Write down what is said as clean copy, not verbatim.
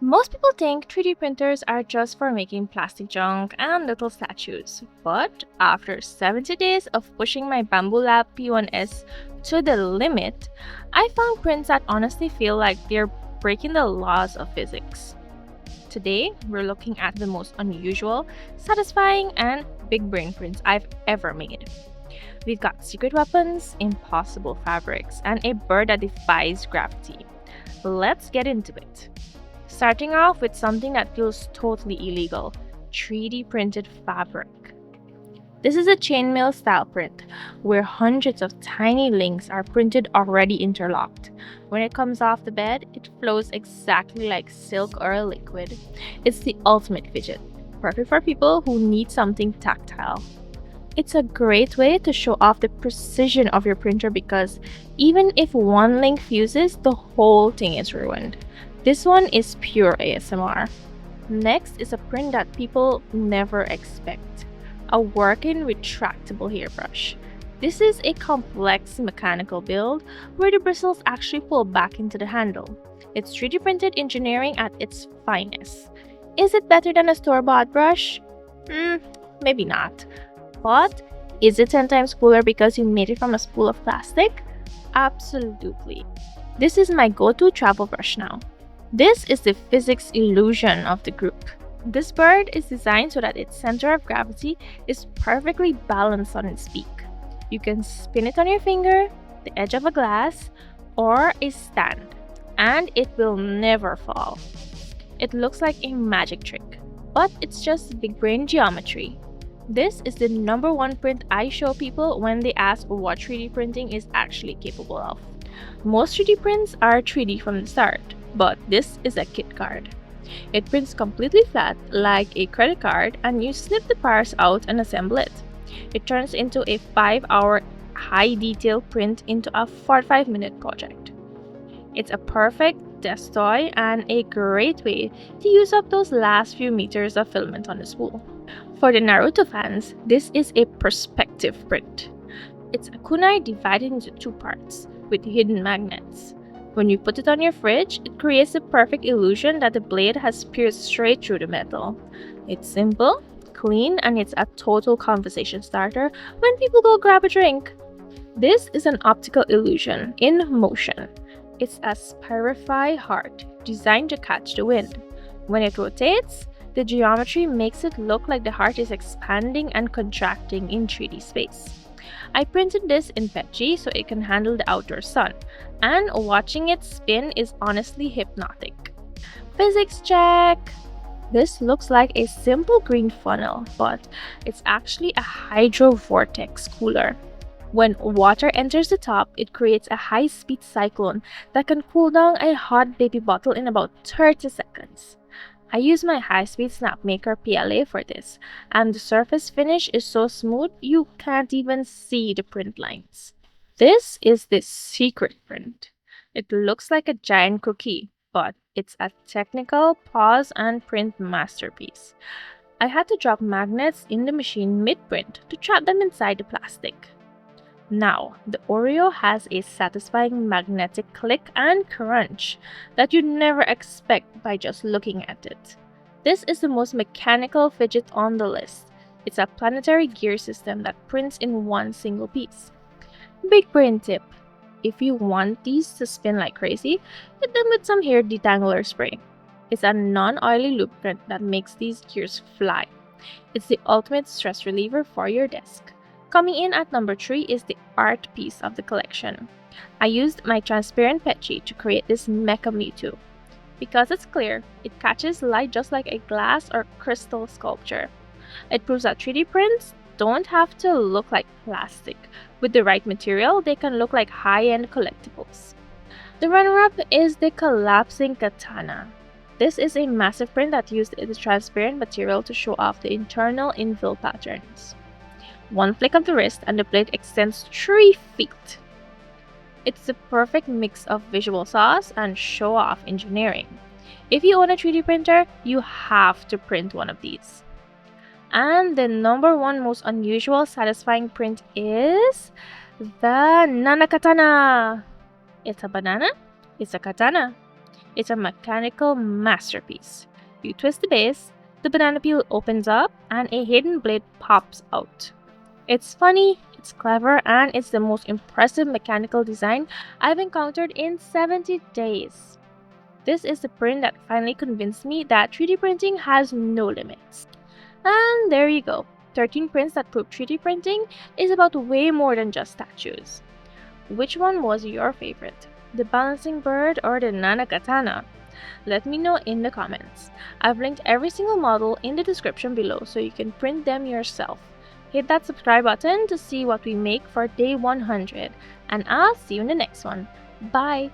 Most people think 3D printers are just for making plastic junk and little statues, but after 70 days of pushing my Bambu Lab P1S to the limit, I found prints that honestly feel like they're breaking the laws of physics. Today, we're looking at the most unusual, satisfying, and big brain prints I've ever made. We've got secret weapons, impossible fabrics, and a bird that defies gravity. Let's get into it. Starting off with something that feels totally illegal, 3D printed fabric. This is a chainmail style print, where hundreds of tiny links are printed already interlocked. When it comes off the bed, it flows exactly like silk or a liquid. It's the ultimate fidget, perfect for people who need something tactile. It's a great way to show off the precision of your printer because even if one link fuses, the whole thing is ruined. This one is pure ASMR. Next is a print that people never expect. A working retractable hairbrush. This is a complex mechanical build where the bristles actually pull back into the handle. It's 3D printed engineering at its finest. Is it better than a store-bought brush? Maybe not. But is it 10 times cooler because you made it from a spool of plastic? Absolutely. This is my go-to travel brush now. This is the physics illusion of the group. This bird is designed so that its center of gravity is perfectly balanced on its beak. You can spin it on your finger, the edge of a glass, or a stand, and it will never fall. It looks like a magic trick, but it's just big brain geometry. This is the #1 print I show people when they ask what 3D printing is actually capable of. Most 3D prints are 3D from the start, but this is a kit card. It prints completely flat like a credit card and you snip the parts out and assemble it. It turns into a 5-hour high-detail print into a 45-minute project. It's a perfect desk toy and a great way to use up those last few meters of filament on the spool. For the Naruto fans, this is a perspective print. It's a kunai divided into 2 parts with hidden magnets. When you put it on your fridge, it creates the perfect illusion that the blade has pierced straight through the metal. It's simple, clean, and it's a total conversation starter when people go grab a drink. This is an optical illusion in motion. It's a spirify heart designed to catch the wind. When it rotates, the geometry makes it look like the heart is expanding and contracting in 3D space. I printed this in PETG so it can handle the outdoor sun, and watching it spin is honestly hypnotic. Physics check! This looks like a simple green funnel, but it's actually a Hydrovortex cooler. When water enters the top, it creates a high-speed cyclone that can cool down a hot baby bottle in about 30 seconds. I use my high-speed Snapmaker PLA for this, and the surface finish is so smooth you can't even see the print lines. This is the secret print. It looks like a giant cookie, but it's a technical pause and print masterpiece. I had to drop magnets in the machine mid-print to trap them inside the plastic. Now, the Oreo has a satisfying magnetic click and crunch that you'd never expect by just looking at it. This is the most mechanical fidget on the list. It's a planetary gear system that prints in one single piece. Big brain tip: if you want these to spin like crazy, hit them with some hair detangler spray. It's a non-oily lubricant that makes these gears fly. It's the ultimate stress reliever for your desk. Coming in at number 3 is the art piece of the collection. I used my transparent PETG to create this Mecha Mewtwo. Because it's clear, it catches light just like a glass or crystal sculpture. It proves that 3D prints don't have to look like plastic. With the right material, they can look like high-end collectibles. The runner-up is the collapsing Katana. This is a massive print that used the transparent material to show off the internal infill patterns. One flick of the wrist and the blade extends 3 feet. It's the perfect mix of visual sauce and show-off engineering. If you own a 3D printer, you have to print one of these. And the #1 most unusual satisfying print is the Katana. It's a banana, it's a katana. It's a mechanical masterpiece. You twist the base, the banana peel opens up, and a hidden blade pops out. It's funny, it's clever, and it's the most impressive mechanical design I've encountered in 70 days. This is the print that finally convinced me that 3D printing has no limits. And there you go. 13 prints that prove 3D printing is about way more than just statues. Which one was your favorite? The balancing bird or the Nana Katana? Let me know in the comments. I've linked every single model in the description below so you can print them yourself. Hit that subscribe button to see what we make for day 100, and I'll see you in the next one. Bye!